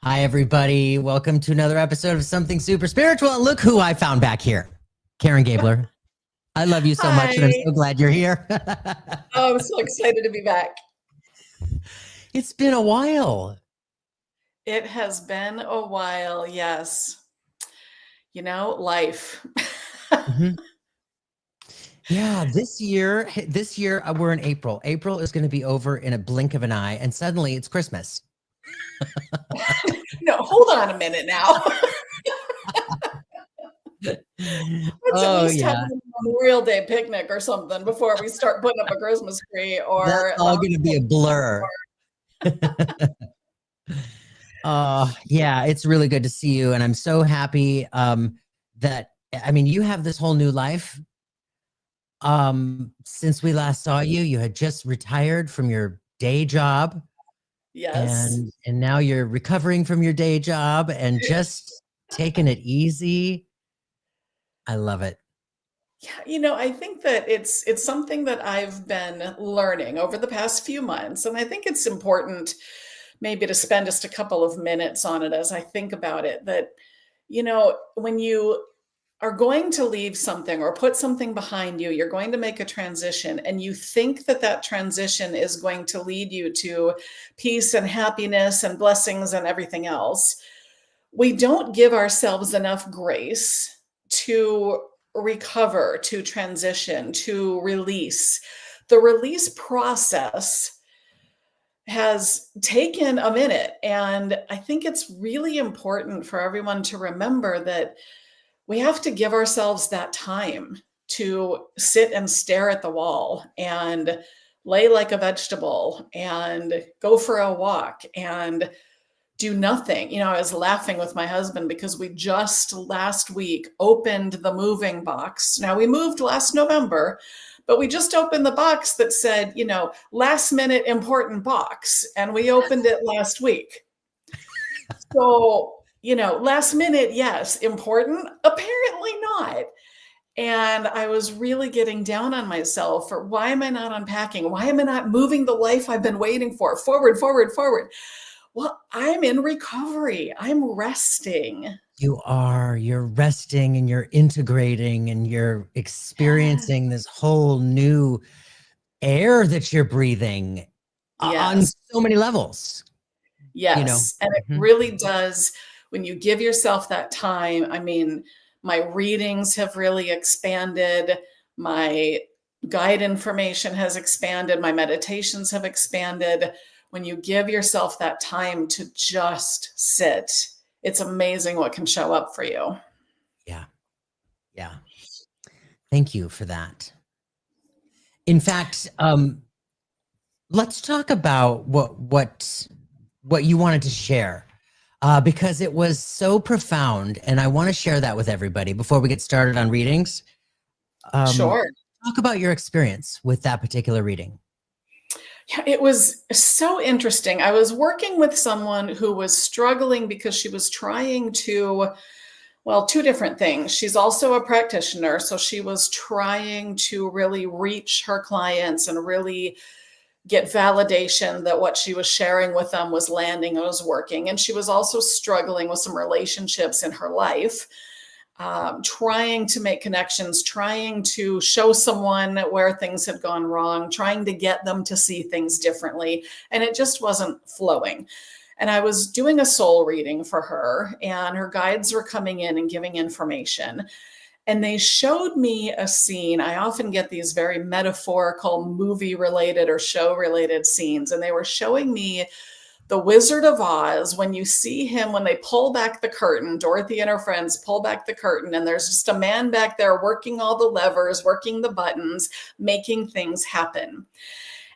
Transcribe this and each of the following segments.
Hi, everybody. Welcome to another episode of Something Super Spiritual. And look who I found back here, Karen Gabler. I love you so much, and I'm Hi. so glad you're here. Oh, I'm so excited to be back. It's been a while. It has been a while, yes. Life. Mhm. Yeah, this year we're in April. April is going to be over in a blink of an eye, and suddenly it's Christmas. No, hold on a minute now. Let's at Oh least have yeah, a Memorial Day picnic or something before we start putting up a Christmas tree that's or the all going to be a blur. Yeah, it's really good to see you, and I'm so happy that you have this whole new life. Since we last saw you, you had just retired from your day job, Yes. and now you're recovering from your day job and just taking it easy. I love it. Yeah, I think that it's something that I've been learning over the past few months, and I think it's important maybe to spend just a couple of minutes on it as I think about it that when you are going to leave something or put something behind you, you're going to make a transition, and you think that that transition is going to lead you to peace and happiness and blessings and everything else. We don't give ourselves enough grace to recover, to transition, to release. The release process has taken a minute. And I think it's really important for everyone to remember that we have to give ourselves that time to sit and stare at the wall and lay like a vegetable and go for a walk and do nothing. I was laughing with my husband because we just last week opened the moving box. Now, we moved last November, but we just opened the box that said, last minute important box. And we opened it last week. So, last minute, yes. Important? Apparently not. And I was really getting down on myself for why am I not unpacking? Why am I not moving the life I've been waiting for? Forward, forward, forward. Well, I'm in recovery. I'm resting. You're resting and you're integrating and you're Yeah. experiencing this whole new air that you're breathing on Yes. so many levels, you know. Yes. And it Mhm. really does, when you give yourself that time. I mean, my readings have really expanded. My guide information has expanded. My meditations have expanded. When you give yourself that time to just sit, it's amazing what can show up for you. Yeah. Yeah. Thank you for that. In fact, let's talk about what you wanted to share, because it was so profound, and I want to share that with everybody before we get started on readings. Um, Sure. Talk about your experience with that particular reading. Yeah, it was so interesting. I was working with someone who was struggling because she was trying to, well, two different things. She's also a practitioner, so she was trying to really reach her clients and really get validation that what she was sharing with them was landing and was working. And she was also struggling with some relationships in her life, trying to make connections, trying to show someone where things had gone wrong, trying to get them to see things differently. And it just wasn't flowing. And I was doing a soul reading for her, and her guides were coming in and giving information. And they showed me a scene. I often get these very metaphorical, movie related or show related scenes. And they were showing me the Wizard of Oz, when you see him, when they pull back the curtain, Dorothy and her friends pull back the curtain, and there's just a man back there working all the levers, working the buttons, making things happen.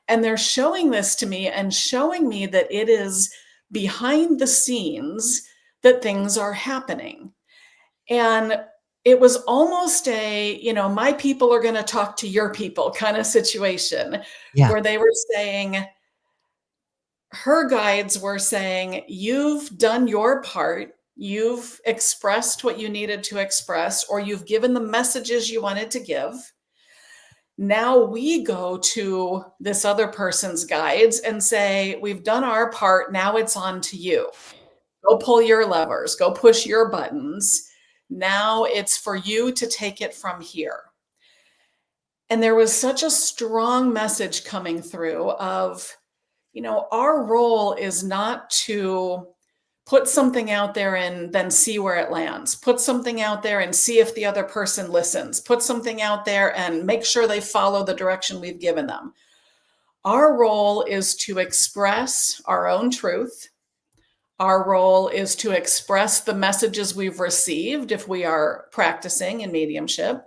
And they're showing this to me and showing me that it is behind the scenes that things are happening. And it was almost a, my people are going to talk to your people kind of situation, Yeah. where they were saying, her guides were saying, you've done your part. You've expressed what you needed to express, or you've given the messages you wanted to give. Now we go to this other person's guides and say, we've done our part. Now it's on to you. Go pull your levers, go push your buttons. Now it's for you to take it from here. And there was such a strong message coming through of, our role is not to put something out there and then see where it lands. Put something out there and see if the other person listens. Put something out there and make sure they follow the direction we've given them. Our role is to express our own truth. Our role is to express the messages we've received if we are practicing in mediumship.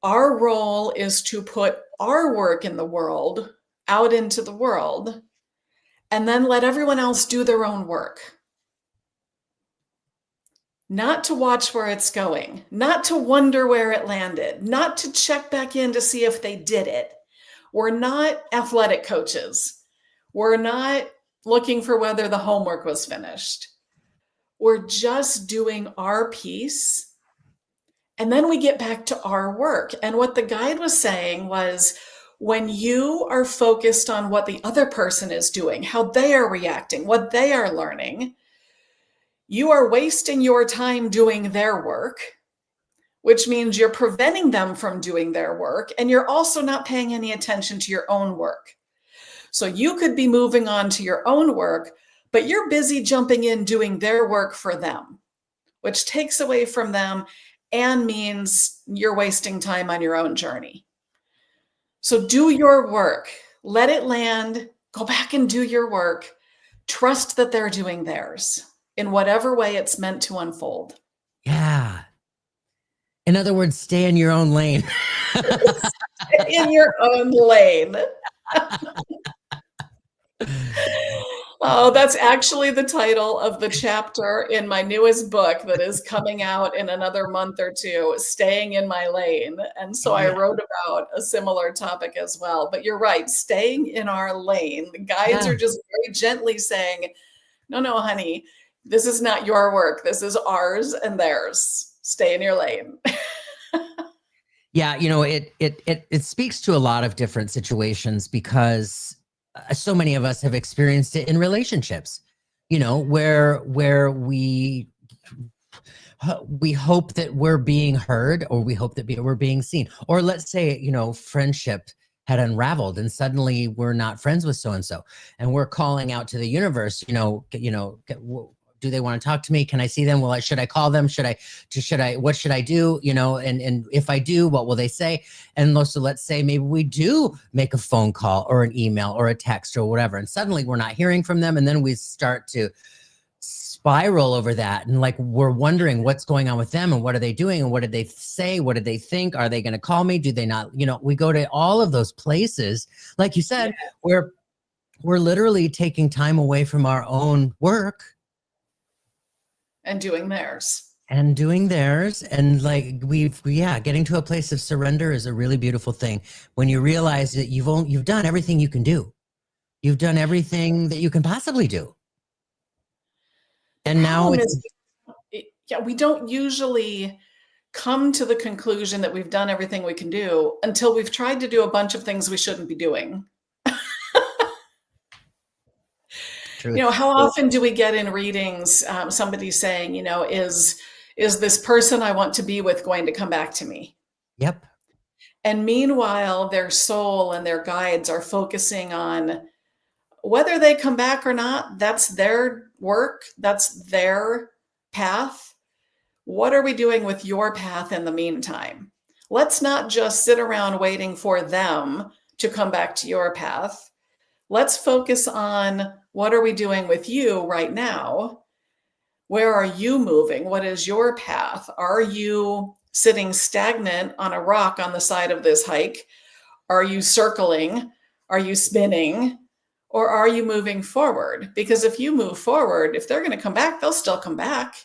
Our role is to put our work in the world out into the world, and then let everyone else do their own work. Not to watch where it's going, not to wonder where it landed, not to check back in to see if they did it. We're not athletic coaches. We're not looking for whether the homework was finished. We're just doing our piece. And then we get back to our work. And what the guide was saying was, when you are focused on what the other person is doing, how they are reacting, what they are learning, you are wasting your time doing their work, which means you're preventing them from doing their work. And you're also not paying any attention to your own work. So you could be moving on to your own work, but you're busy jumping in doing their work for them, which takes away from them and means you're wasting time on your own journey. So do your work, let it land, go back and do your work. Trust that they're doing theirs in whatever way it's meant to unfold. Yeah. In other words, stay in your own lane. In your own lane. Oh, that's actually the title of the chapter in my newest book that is coming out in another month or two, Staying in My Lane. And so I wrote about a similar topic as well. But you're right, staying in our lane. The guides are just very gently saying, no, honey, this is not your work. This is ours and theirs. Stay in your lane. Yeah, it speaks to a lot of different situations, because so many of us have experienced it in relationships, where we hope that we're being heard, or we hope that we're being seen. Or let's say, friendship had unraveled and suddenly we're not friends with so-and-so, and we're calling out to the universe, do they want to talk to me? Can I see them? Should I call them? What should I do? And if I do, what will they say? And also, let's say maybe we do make a phone call or an email or a text or whatever, and suddenly we're not hearing from them. And then we start to spiral over that. And we're wondering what's going on with them, and what are they doing? And what did they say? What did they think? Are they going to call me? Do they not? We go to all of those places, like you said, where we're literally taking time away from our own work. And doing theirs. And getting to a place of surrender is a really beautiful thing. When you realize that you've done everything you can do. You've done everything that you can possibly do. And now we don't usually come to the conclusion that we've done everything we can do until we've tried to do a bunch of things we shouldn't be doing. How often do we get in readings somebody saying, is this person I want to be with going to come back to me? Yep. And meanwhile, their soul and their guides are focusing on whether they come back or not. That's their work. That's their path. What are we doing with your path in the meantime? Let's not just sit around waiting for them to come back to your path. Let's focus on, what are we doing with you right now? Where are you moving? What is your path? Are you sitting stagnant on a rock on the side of this hike? Are you circling? Are you spinning? Or are you moving forward? Because if you move forward, if they're going to come back, they'll still come back.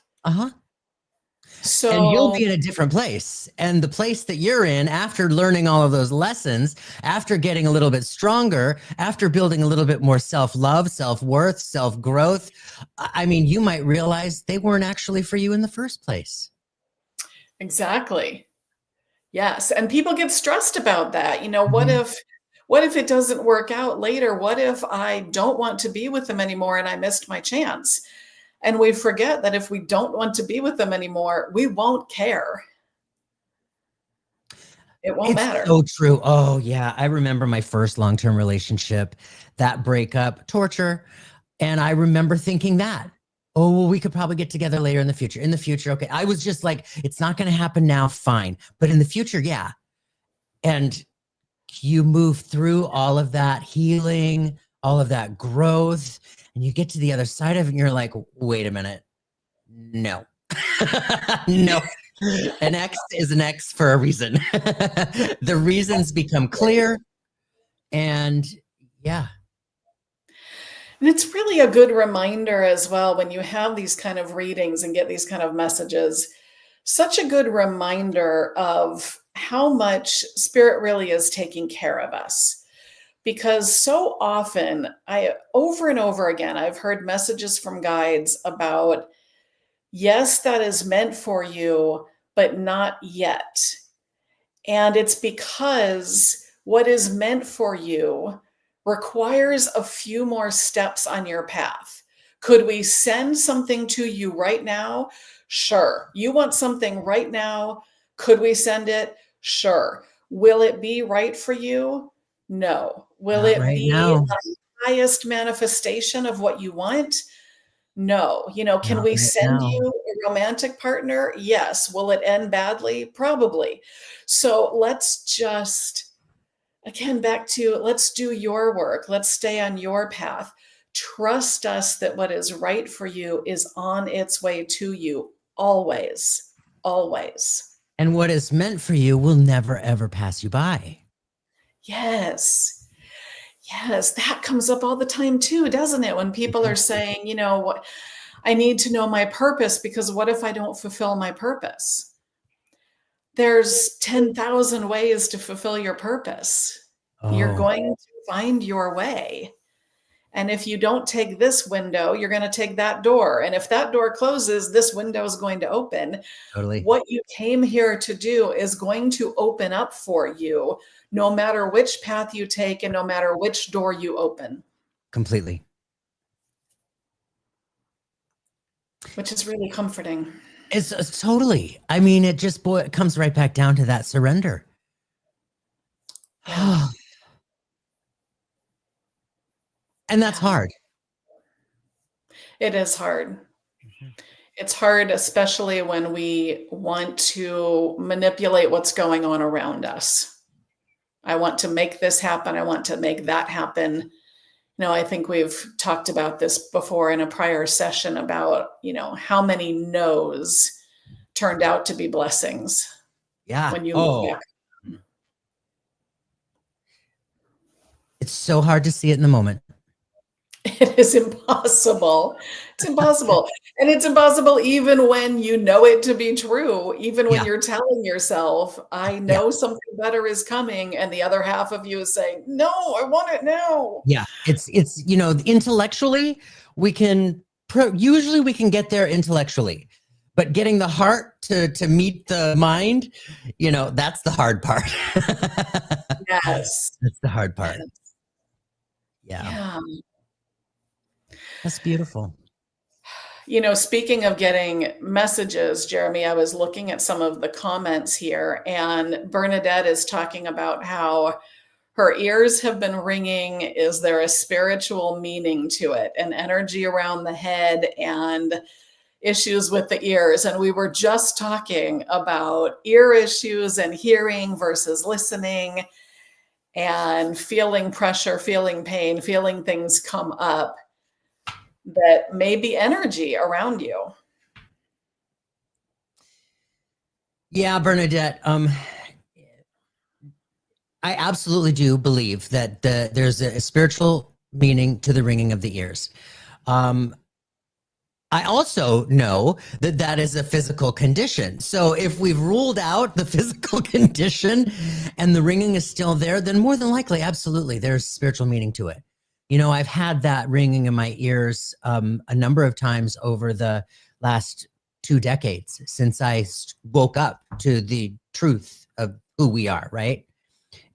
So, and you'll be in a different place. And the place that you're in, after learning all of those lessons, after getting a little bit stronger, after building a little bit more self-love, self-worth, self-growth, you might realize they weren't actually for you in the first place. Exactly. Yes. And people get stressed about that. What if it doesn't work out later? What if I don't want to be with them anymore and I missed my chance? And we forget that if we don't want to be with them anymore, we won't care. It won't It's matter. so true. Oh, yeah. I remember my first long-term relationship, that breakup, torture. And I remember thinking that, oh, well, we could probably get together later in the future. In the future, okay. I was just like, it's not going to happen now, fine. But in the future, yeah. And you move through all of that healing, all of that growth, and you get to the other side of it, and you're like, wait a minute. No. No. An X is an X for a reason. The reasons become clear. And yeah. And it's really a good reminder as well when you have these kind of readings and get these kind of messages, such a good reminder of how much spirit really is taking care of us. Because so often, over and over again, I've heard messages from guides about, yes, that is meant for you, but not yet. And it's because what is meant for you requires a few more steps on your path. Could we send something to you right now? Sure. You want something right now? Could we send it? Sure. Will it be right for you? No. Will Not it right be now. the highest manifestation of what you want? No. Can Not we right send now. you a romantic partner? Yes. Will it end badly? Probably. So let's just, again, back to let's do your work. Let's stay on your path. Trust us that what is right for you is on its way to you always. Always. And what is meant for you will never, ever pass you by. Yes. Yes. That comes up all the time too, doesn't it? When people are saying, what, I need to know my purpose because what if I don't fulfill my purpose? There's 10,000 ways to fulfill your purpose. You're Oh, going to find your way. And if you don't take this window, you're going to take that door. And if that door closes, this window is going to open. totally. What you came here to do is going to open up for you, no matter which path you take and no matter which door you open, Completely. which is really comforting. It's totally. I mean, it just it comes right back down to that surrender. Yeah. And that's Yeah. hard. It is hard. It's hard, especially when we want to manipulate what's going on around us. I want to make this happen. I want to make that happen. I think we've talked about this before in a prior session about, how many no's turned out to be blessings Yeah. when you look Oh, back. it's so hard to see it in the moment. It is impossible. It's impossible. And it's impossible even when you know it to be true, even when Yeah. you're telling yourself, I Yeah. know something better is coming. And the other half of you is saying, no, I want it now. Yeah. It's, intellectually, we can, usually we can get there intellectually, but getting the heart to meet the mind, that's the hard part. Yes. That's the hard part. Yeah. Yeah. That's beautiful. Speaking of getting messages, Jeremy, I was looking at some of the comments here, and Bernadette is talking about how her ears have been ringing. Is there a spiritual meaning to it? An energy around the head and issues with the ears. And we were just talking about ear issues and hearing versus listening and feeling pressure, feeling pain, feeling things come up that may be energy around you. Yeah, Bernadette. I absolutely do believe that there's a spiritual meaning to the ringing of the ears. I also know that that is a physical condition. So if we've ruled out the physical condition and the ringing is still there, then more than likely, absolutely, there's spiritual meaning to it. I've had that ringing in my ears a number of times over the last 2 decades since I woke up to the truth of who we are, right?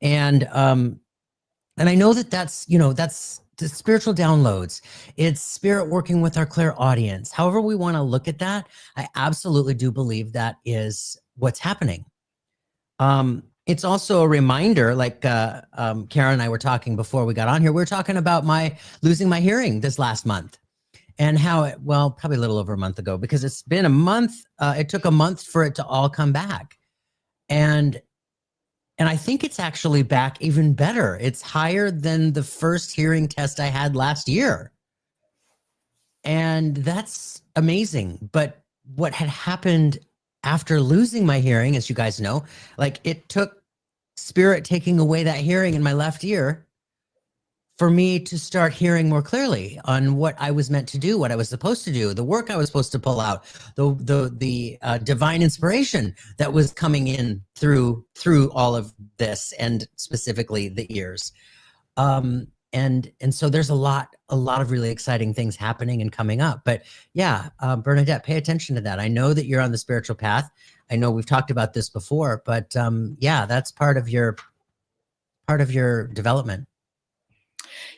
And I know that that's the spiritual downloads. It's spirit working with our clairaudience. However we want to look at that, I absolutely do believe that is what's happening. It's also a reminder, like Karen and I were talking before we got on here. We were talking about losing my hearing this last month, and how it, well, probably a little over a month ago, because it's been a month. It took a month for it to all come back, and I think it's actually back even better. It's higher than the first hearing test I had last year, and that's amazing. But what had happened after losing my hearing, as you guys know, like, it took spirit taking away that hearing in my left ear for me to start hearing more clearly on what I was meant to do, what I was supposed to do, the work I was supposed to pull out, the divine inspiration that was coming in through all of this, and specifically the ears. And so there's a lot of really exciting things happening and coming up. But yeah, Bernadette, pay attention to that. I know that you're on the spiritual path. I know we've talked about this before, but yeah, that's part of your development.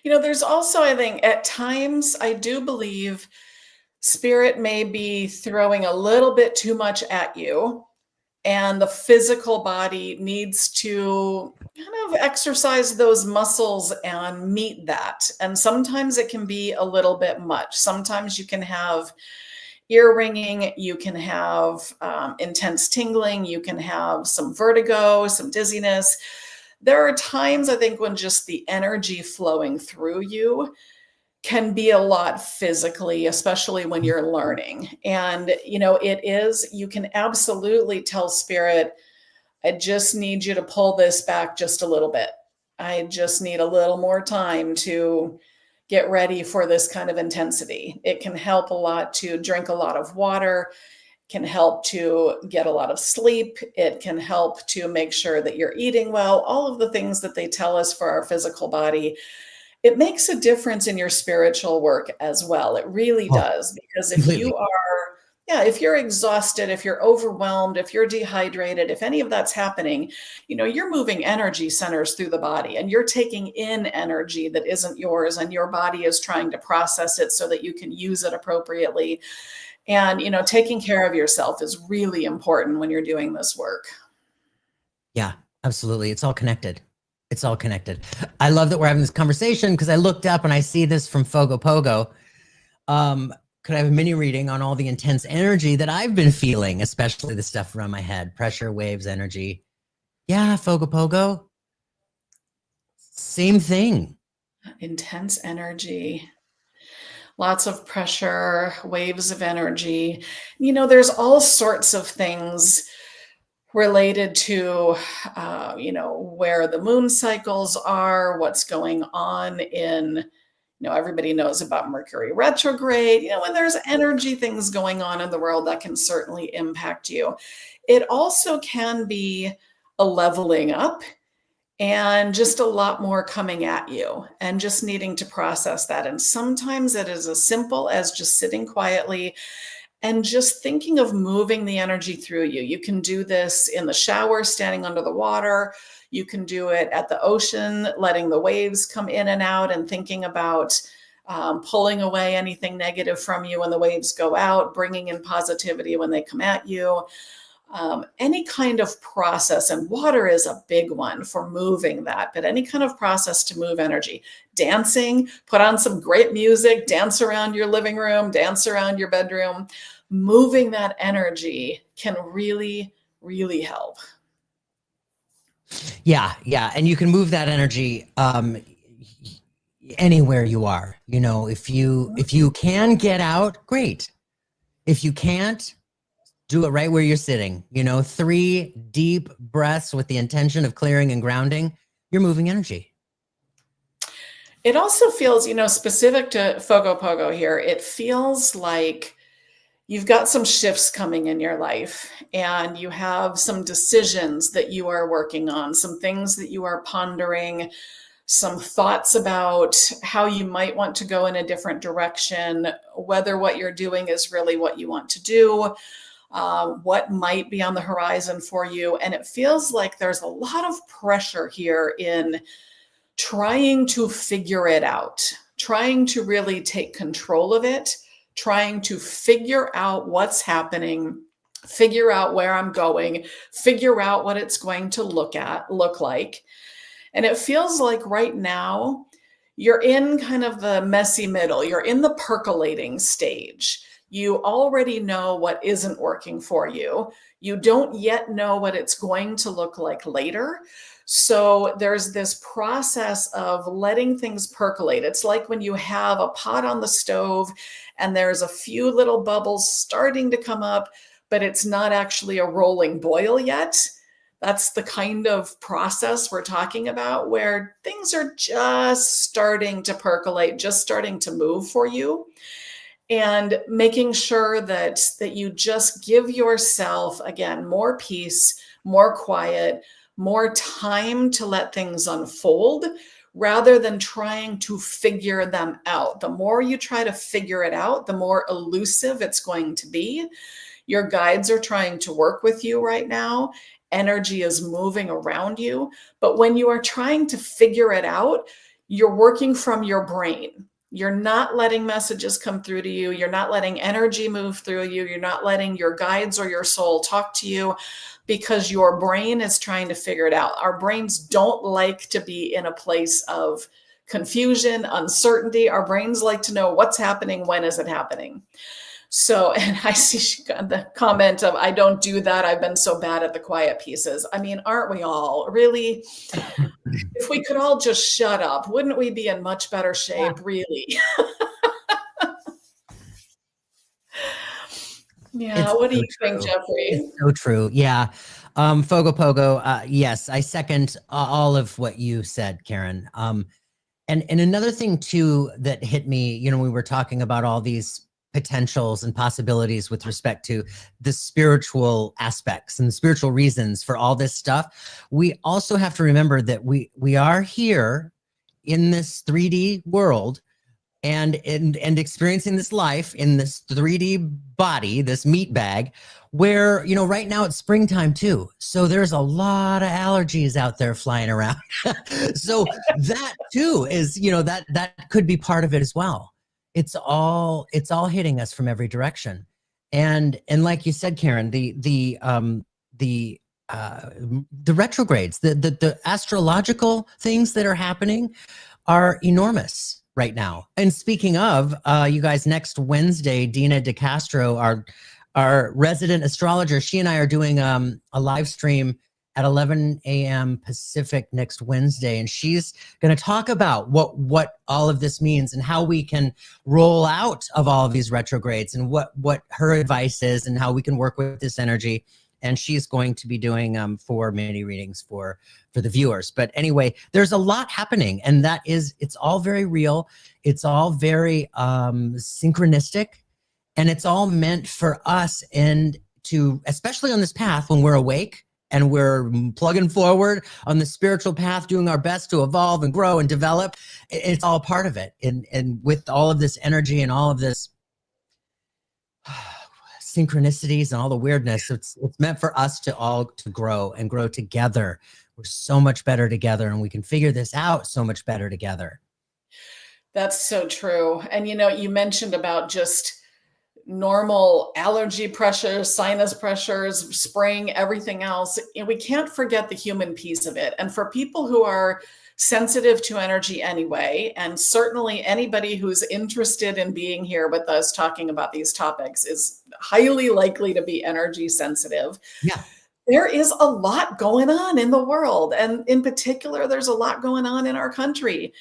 There's also, I think, at times, I do believe spirit may be throwing a little bit too much at you, and the physical body needs to kind of exercise those muscles and meet that. And sometimes it can be a little bit much. Sometimes you can have ear ringing, you can have intense tingling, you can have some vertigo, some dizziness. There are times, I think, when just the energy flowing through you can be a lot physically, especially when you're learning. And, you can absolutely tell spirit, I just need you to pull this back just a little bit. I just need a little more time to get ready for this kind of intensity. It can help a lot to drink a lot of water, can help to get a lot of sleep. It can help to make sure that you're eating well, all of the things that they tell us for our physical body. It makes a difference in your spiritual work as well. It really Oh, does. Because completely. if you're exhausted, if you're overwhelmed, if you're dehydrated, if any of that's happening, you're moving energy centers through the body, and you're taking in energy that isn't yours, and your body is trying to process it so that you can use it appropriately. And, taking care of yourself is really important when you're doing this work. Yeah, absolutely. It's all connected. It's all connected. I love that we're having this conversation, because I looked up and I see this from Fogo Pogo. Could I have a mini reading on all the intense energy that I've been feeling, especially the stuff around my head, pressure, waves, energy? Yeah, Fogo Pogo. Same thing. Intense energy, lots of pressure, waves of energy. There's all sorts of things related to, where the moon cycles are, what's going on in, everybody knows about Mercury retrograde. When there's energy things going on in the world, that can certainly impact you. It also can be a leveling up, and just a lot more coming at you, and just needing to process that. And sometimes it is as simple as just sitting quietly and just thinking of moving the energy through you. You can do this in the shower, standing under the water. You can do it at the ocean, letting the waves come in and out, and thinking about pulling away anything negative from you when the waves go out, bringing in positivity when they come at you. Any kind of process, and water is a big one for moving that, but any kind of process to move energy. Dancing, put on some great music, dance around your living room, dance around your bedroom. Moving that energy can really, really help. Yeah, yeah. And you can move that energy anywhere you are. If you can get out, great. If you can't, do it right where you're sitting. 3 deep breaths with the intention of clearing and grounding. You're moving energy. It also feels, specific to Fogo Pogo here, it feels like you've got some shifts coming in your life, and you have some decisions that you are working on, some things that you are pondering, some thoughts about how you might want to go in a different direction, whether what you're doing is really what you want to do, what might be on the horizon for you. And it feels like there's a lot of pressure here in trying to figure it out. trying to really take control of it, trying to figure out what's happening, figure out where I'm going, figure out what it's going to look like. And it feels like right now you're in kind of the messy middle. You're in the percolating stage. You already know what isn't working for you. You don't yet know what it's going to look like later. So there's this process of letting things percolate. It's like when you have a pot on the stove and there's a few little bubbles starting to come up, but it's not actually a rolling boil yet. That's the kind of process we're talking about, where things are just starting to percolate, just starting to move for you, and making sure that you just give yourself, again, more peace, more quiet, more time to let things unfold rather than trying to figure them out. The more you try to figure it out, the more elusive it's going to be. Your guides are trying to work with you right now. Energy is moving around you. But when you are trying to figure it out, you're working from your brain. You're not letting messages come through to you. You're not letting energy move through you. You're not letting your guides or your soul talk to you because your brain is trying to figure it out. Our brains don't like to be in a place of confusion, uncertainty. Our brains like to know what's happening, when is it happening. So, and I see she got the comment of, I don't do that. I've been so bad at the quiet pieces. I mean, aren't we all? Really? If we could all just shut up, wouldn't we be in much better shape, really? Yeah. It's What do so you think, true. Jeffrey? It's so true. Yeah. Fogo Pogo, yes, I second all of what you said, Karen. And another thing too that hit me, we were talking about all these potentials and possibilities with respect to the spiritual aspects and the spiritual reasons for all this stuff. We also have to remember that we are here in this 3D world and experiencing this life in this 3D body, this meat bag, where right now it's springtime too, so there's a lot of allergies out there flying around. So that too is that could be part of it as well. It's all hitting us from every direction, and like you said, Karen, the retrogrades, the astrological things that are happening are enormous right now. And speaking of, you guys, next Wednesday, Dina DeCastro, our resident astrologer, she and I are doing a live stream at 11 a.m. Pacific next Wednesday, and she's going to talk about what all of this means and how we can roll out of all of these retrogrades, and what her advice is and how we can work with this energy. And she's going to be doing 4 mini readings for the viewers. But anyway, there's a lot happening, and it's all very real. It's all very synchronistic, and it's all meant for us, and to, especially on this path when we're awake and we're plugging forward on the spiritual path, doing our best to evolve and grow and develop. It's all part of it. And with all of this energy and all of this synchronicities and all the weirdness, it's meant for us to all to grow and grow together. We're so much better together, and we can figure this out so much better together. That's so true. And you mentioned about just normal allergy pressures, sinus pressures, spring, everything else. And we can't forget the human piece of it. And for people who are sensitive to energy anyway, and certainly anybody who's interested in being here with us talking about these topics is highly likely to be energy sensitive. Yeah. There is a lot going on in the world. And in particular, there's a lot going on in our country.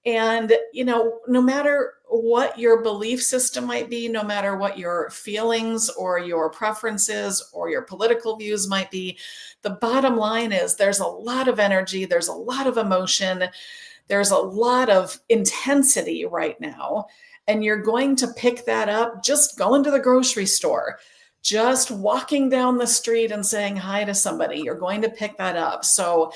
And, no matter what your belief system might be, no matter what your feelings or your preferences or your political views might be, the bottom line is there's a lot of energy, there's a lot of emotion, there's a lot of intensity right now. And you're going to pick that up just going to the grocery store, just walking down the street and saying hi to somebody. You're going to pick that up. So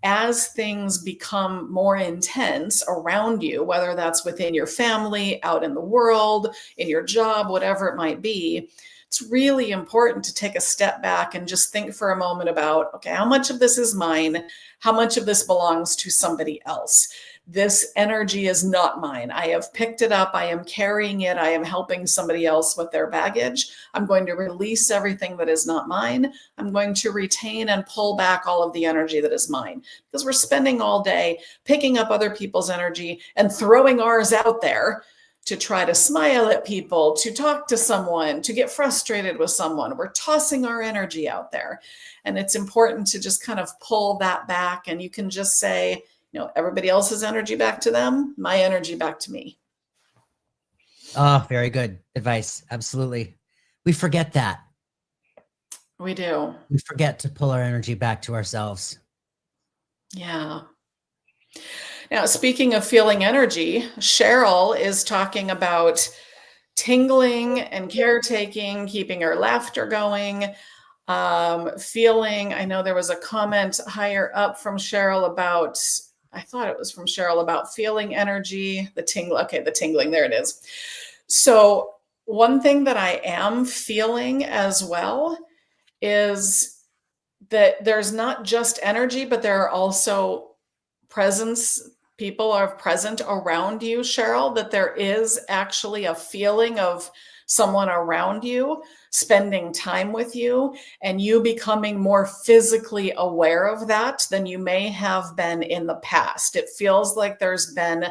as things become more intense around you, whether that's within your family, out in the world, in your job, whatever it might be, it's really important to take a step back and just think for a moment about, okay, how much of this is mine? How much of this belongs to somebody else? this energy is not mine. I have picked it up. I am carrying it. I am helping somebody else with their baggage. I'm going to release everything that is not mine. I'm going to retain and pull back all of the energy that is mine, because we're spending all day picking up other people's energy and throwing ours out there to try to smile at people, to talk to someone, to get frustrated with someone. We're tossing our energy out there. And it's important to just kind of pull that back. And you can just say, everybody else's energy back to them, my energy back to me. Oh, very good advice. Absolutely. We forget that. We do. We forget to pull our energy back to ourselves. Yeah. Now, speaking of feeling energy, Cheryl is talking about tingling and caretaking, keeping her laughter going, feeling. I know there was a comment higher up from Cheryl about, I thought it was from Cheryl about feeling energy, the tingle. Okay, the tingling, there it is. So one thing that I am feeling as well is that there's not just energy, but there are also presence. People are present around you, Cheryl, that there is actually a feeling of someone around you spending time with you, and you becoming more physically aware of that than you may have been in the past. It feels like there's been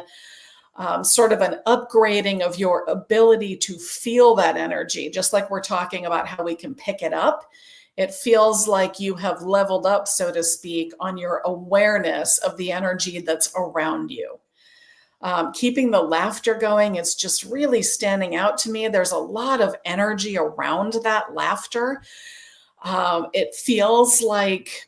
sort of an upgrading of your ability to feel that energy, just like we're talking about how we can pick it up. It feels like you have leveled up, so to speak, on your awareness of the energy that's around you. Keeping the laughter going, it's just really standing out to me. There's a lot of energy around that laughter. It feels like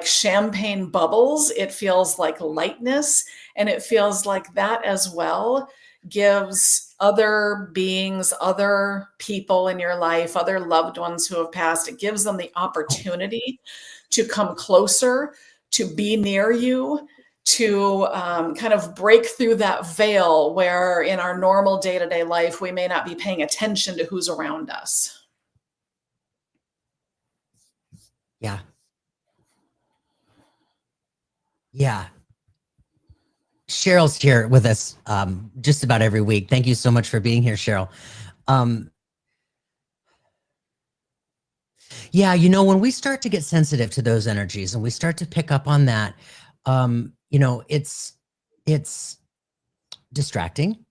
champagne bubbles. It feels like lightness, and it feels like that as well gives other beings, other people in your life, other loved ones who have passed, it gives them the opportunity to come closer, to be near you, to kind of break through that veil where in our normal day-to-day life, we may not be paying attention to who's around us. Yeah. Yeah. Cheryl's here with us just about every week. Thank you so much for being here, Cheryl. Yeah, when we start to get sensitive to those energies and we start to pick up on that, it's distracting.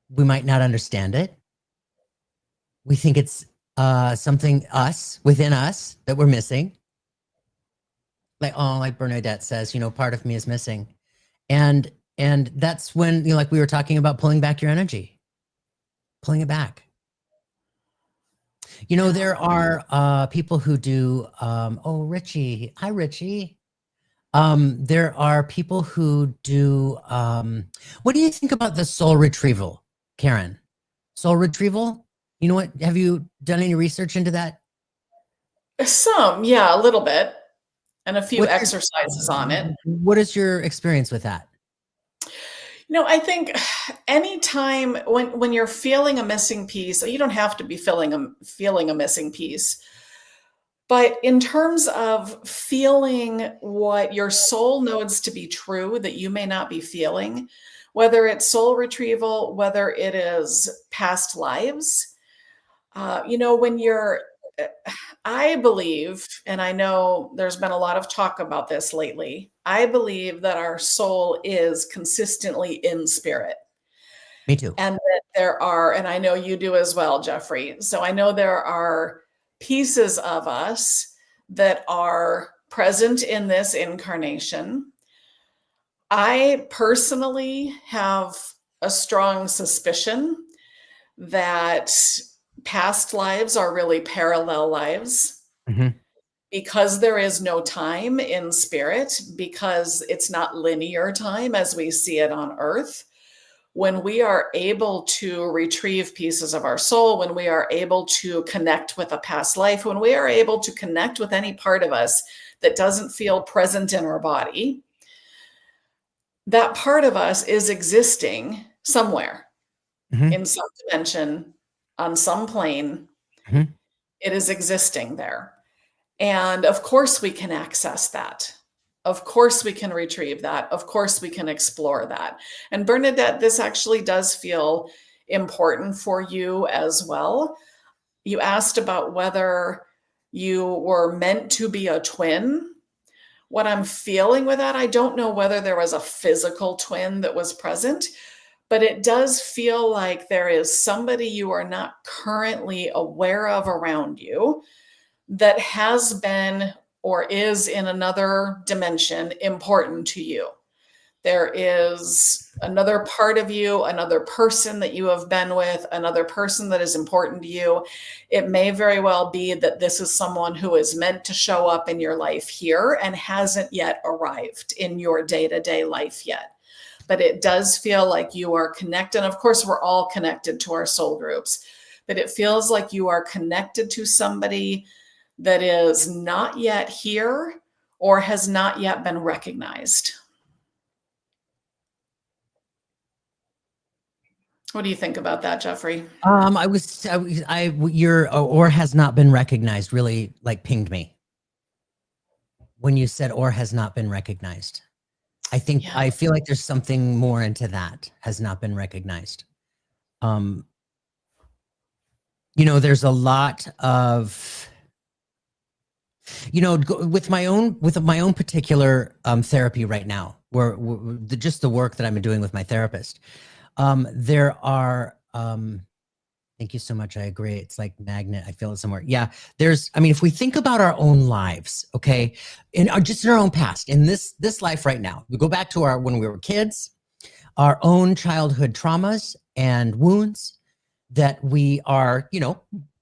We might not understand it. We think it's something within us that we're missing. Like Bernadette says, part of me is missing. And that's when, like we were talking about, pulling back your energy, pulling it back. There are people who do, Richie. Hi, Richie. There are people who do, what do you think about the soul retrieval, Karen? Soul retrieval? You know what? Have you done any research into that? Some, yeah, a little bit, and a few exercises on it. What is your experience with that? I think anytime when you're feeling a missing piece, you don't have to be feeling a missing piece. But in terms of feeling what your soul knows to be true that you may not be feeling, whether it's soul retrieval, whether it is past lives, when you're, I believe, and I know there's been a lot of talk about this lately, I believe that our soul is consistently in spirit. Me too. And that there are, and I know you do as well, Jeffrey. So I know there are pieces of us that are present in this incarnation. I personally have a strong suspicion that past lives are really parallel lives. Mm-hmm. Because there is no time in spirit, because it's not linear time as we see it on earth. When we are able to retrieve pieces of our soul, when we are able to connect with a past life, when we are able to connect with any part of us that doesn't feel present in our body, that part of us is existing somewhere, Mm-hmm. in some dimension, on some plane. Mm-hmm. It is existing there. And of course we can access that. Of course, we can retrieve that. Of course, we can explore that. And Bernadette, this actually does feel important for you as well. You asked about whether you were meant to be a twin. What I'm feeling with that, I don't know whether there was a physical twin that was present, but it does feel like there is somebody you are not currently aware of around you that has been or is in another dimension important to you. There is another part of you, another person that you have been with, another person that is important to you. It may very well be that this is someone who is meant to show up in your life here and hasn't yet arrived in your day-to-day life yet. But it does feel like you are connected. And of course, we're all connected to our soul groups, but it feels like you are connected to somebody that is not yet here or has not yet been recognized. What do you think about that, Jeffrey? Your or has not been recognized really like pinged me when you said or has not been recognized. I feel like there's something more into that has not been recognized. There's a lot of, with my own particular therapy right now, where just the work that I've been doing with my therapist. There are, thank you so much. I agree. It's like magnet. I feel it somewhere. Yeah. If we think about our own lives, okay, just in our own past, in this life right now, we go back to when we were kids, our own childhood traumas and wounds that we are,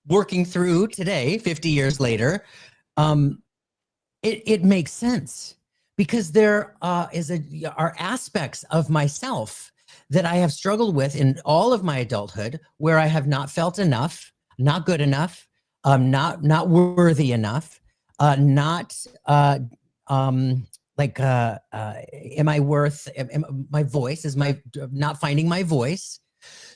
working through today, 50 years later. It makes sense because there are aspects of myself that I have struggled with in all of my adulthood where I have not felt enough, not good enough, not worthy enough, am I worth, my voice, is my not finding my voice.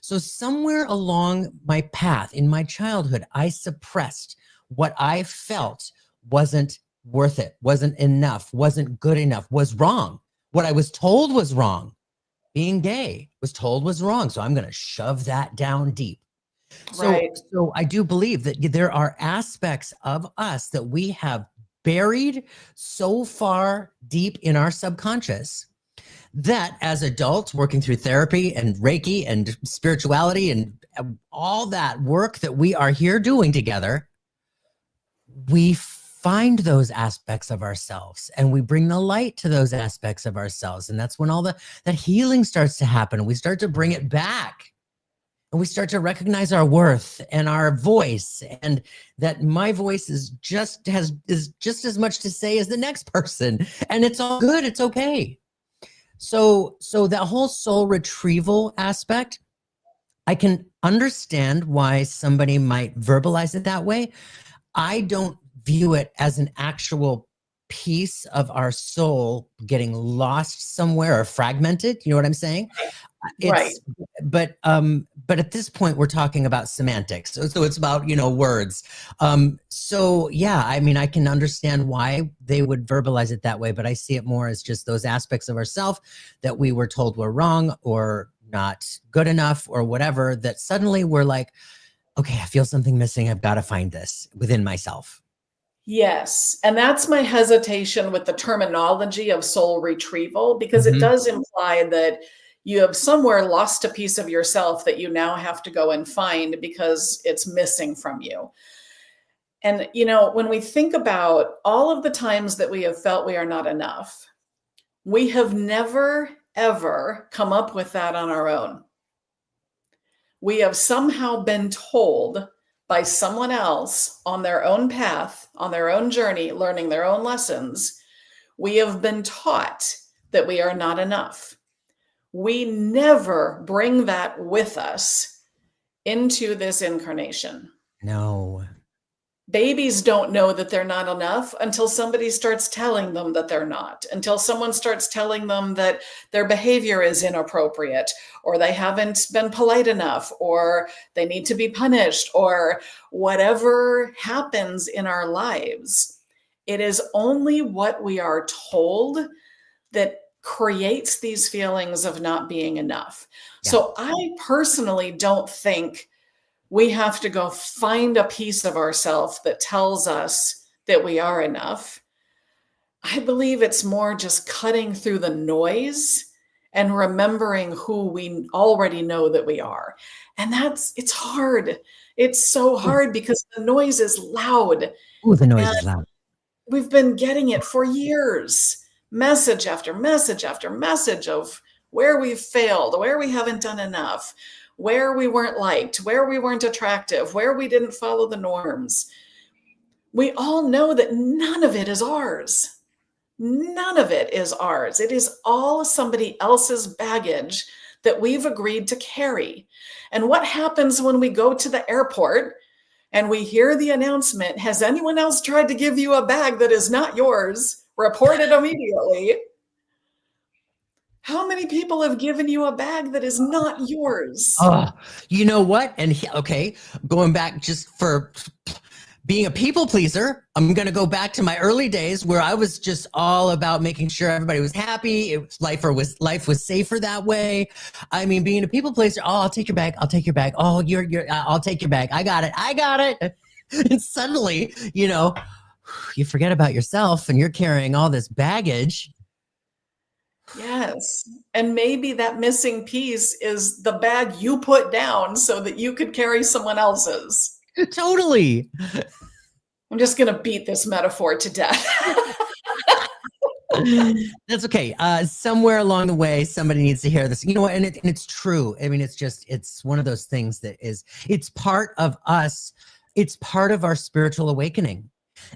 So somewhere along my path in my childhood, I suppressed what I felt wasn't worth it, wasn't enough, wasn't good enough, was wrong. What I was told was wrong. Being gay was told was wrong. So I'm going to shove that down deep. So I do believe that there are aspects of us that we have buried so far deep in our subconscious that as adults working through therapy and Reiki and spirituality and all that work that we are here doing together, we find those aspects of ourselves and we bring the light to those aspects of ourselves. And that's when all that healing starts to happen. We start to bring it back and we start to recognize our worth and our voice, and that my voice is just as much to say as the next person. And it's all good. It's okay. So that whole soul retrieval aspect, I can understand why somebody might verbalize it that way. I don't view it as an actual piece of our soul getting lost somewhere or fragmented. You know what I'm saying? Right. But at this point, we're talking about semantics. So it's about, words. So yeah, I can understand why they would verbalize it that way, but I see it more as just those aspects of ourselves that we were told were wrong or not good enough or whatever, that suddenly we're like, okay, I feel something missing. I've got to find this within myself. Yes. And that's my hesitation with the terminology of soul retrieval, because it does imply that you have somewhere lost a piece of yourself that you now have to go and find because it's missing from you. And, when we think about all of the times that we have felt we are not enough, we have never, ever come up with that on our own. We have somehow been told by someone else on their own path, on their own journey, learning their own lessons. We have been taught that we are not enough. We never bring that with us into this incarnation. No. Babies don't know that they're not enough until somebody starts telling them that they're not, until someone starts telling them that their behavior is inappropriate, or they haven't been polite enough, or they need to be punished, or whatever happens in our lives. It is only what we are told that creates these feelings of not being enough. Yeah. So I personally don't think we have to go find a piece of ourselves that tells us that we are enough. I believe it's more just cutting through the noise and remembering who we already know that we are. And it's hard. It's so Ooh, hard because the noise is loud. ooh, the And noise is loud. we've been getting it for years. Message after message after message of where we've failed, where we haven't done enough, where we weren't liked, where we weren't attractive, where we didn't follow the norms. We all know that none of it is ours. None of it is ours. It is all somebody else's baggage that we've agreed to carry. And what happens when we go to the airport and we hear the announcement, has anyone else tried to give you a bag that is not yours? Report it immediately. How many people have given you a bag that is not yours? Oh, you know what? And okay, going back just for being a people pleaser, I'm going to go back to my early days where I was just all about making sure everybody was happy. Life was safer that way. I mean, being a people pleaser. Oh, I'll take your bag. I'll take your bag. Oh, I'll take your bag. I got it. I got it. And suddenly, you forget about yourself and you're carrying all this baggage. Yes. And maybe that missing piece is the bag you put down so that you could carry someone else's. Totally. I'm just going to beat this metaphor to death. That's okay. Somewhere along the way, somebody needs to hear this. You know what? And it's true. I mean, it's one of those things it's part of us. It's part of our spiritual awakening.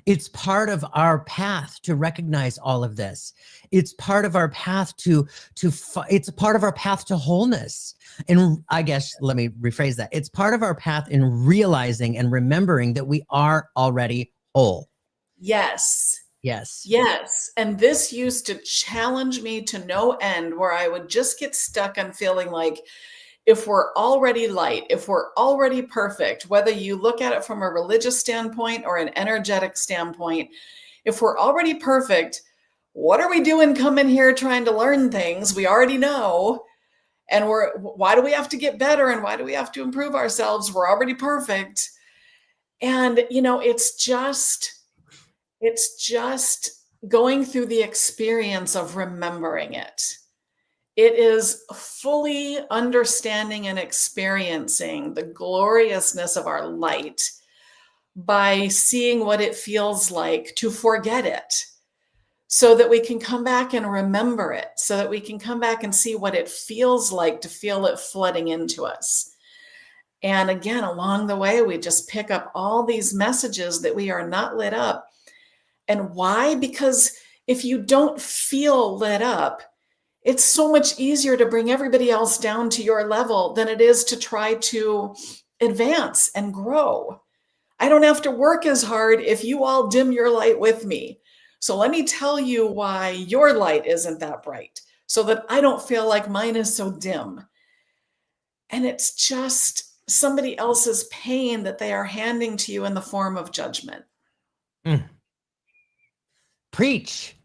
It's part of our path to recognize all of this. It's part of our path it's a part of our path to wholeness. And I guess, let me rephrase that. It's part of our path in realizing and remembering that we are already whole. Yes. Yes. Yes. And this used to challenge me to no end, where I would just get stuck on feeling like if we're already light, if we're already perfect, whether you look at it from a religious standpoint or an energetic standpoint, if we're already perfect, what are we doing coming here trying to learn things we already know? And why do we have to get better? And why do we have to improve ourselves? We're already perfect. And, it's just going through the experience of remembering it. It is fully understanding and experiencing the gloriousness of our light by seeing what it feels like to forget it, so that we can come back and remember it, so that we can come back and see what it feels like to feel it flooding into us. And again, along the way, we just pick up all these messages that we are not lit up. And why? Because if you don't feel lit up, it's so much easier to bring everybody else down to your level than it is to try to advance and grow. I don't have to work as hard if you all dim your light with me. So let me tell you why your light isn't that bright, so that I don't feel like mine is so dim. And it's just somebody else's pain that they are handing to you in the form of judgment. Mm. Preach.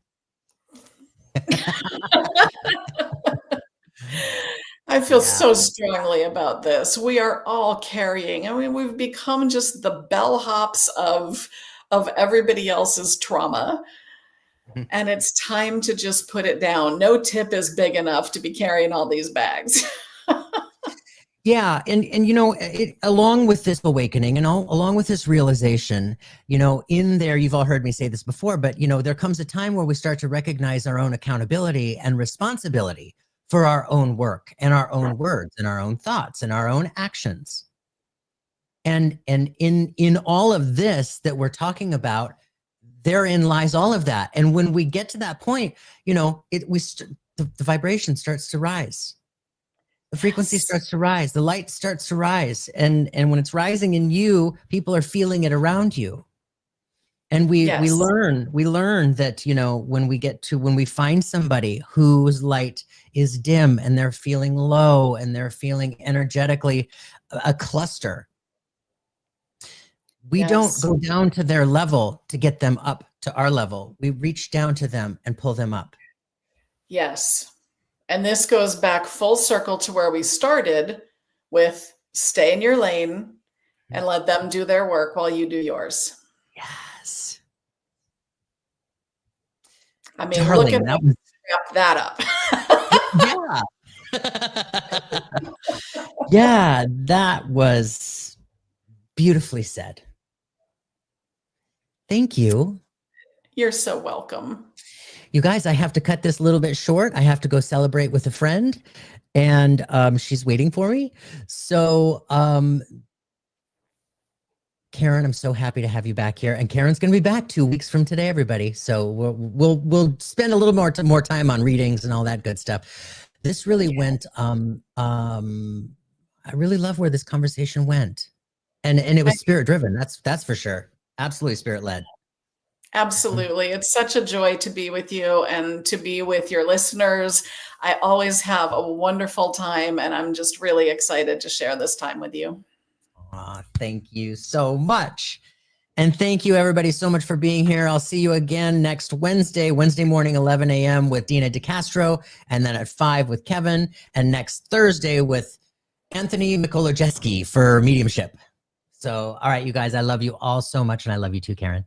I feel Yeah. so strongly about this. We are all carrying. I mean, we've become just the bellhops of everybody else's trauma. And it's time to just put it down. No tip is big enough to be carrying all these bags. Yeah, and along with this awakening and along with this realization, in there, you've all heard me say this before, but there comes a time where we start to recognize our own accountability and responsibility for our own work and our own words and our own thoughts and our own actions. And in all of this that we're talking about, therein lies all of that. And when we get to that point, the vibration starts to rise. The frequency starts to rise, the light starts to rise. And when it's rising in you, people are feeling it around you. And we learn that, when we find somebody whose light is dim and they're feeling low and they're feeling energetically a cluster, We don't Yes. go down to their level to get them up to our level. We reach down to them and pull them up. Yes. And this goes back full circle to where we started with stay in your lane and let them do their work while you do yours. Yes. I mean, look at Darling, that was, wrap that up. yeah. Yeah, that was beautifully said. Thank you. You're so welcome. You guys, I have to cut this a little bit short. I have to go celebrate with a friend, and she's waiting for me. So, Karen, I'm so happy to have you back here. And Karen's going to be back 2 weeks from today, everybody. So we'll spend a little more time on readings and all that good stuff. This really went. I really love where this conversation went, and it was spirit driven. That's for sure. Absolutely spirit led. Absolutely. It's such a joy to be with you and to be with your listeners. I always have a wonderful time, and I'm just really excited to share this time with you. Thank you so much. And thank you everybody so much for being here. I'll see you again next Wednesday morning, 11 a.m. with Dina DeCastro, and then at 5 with Kevin, and next Thursday with Anthony Mikolajeski for mediumship. So, all right, you guys, I love you all so much, and I love you too, Karen.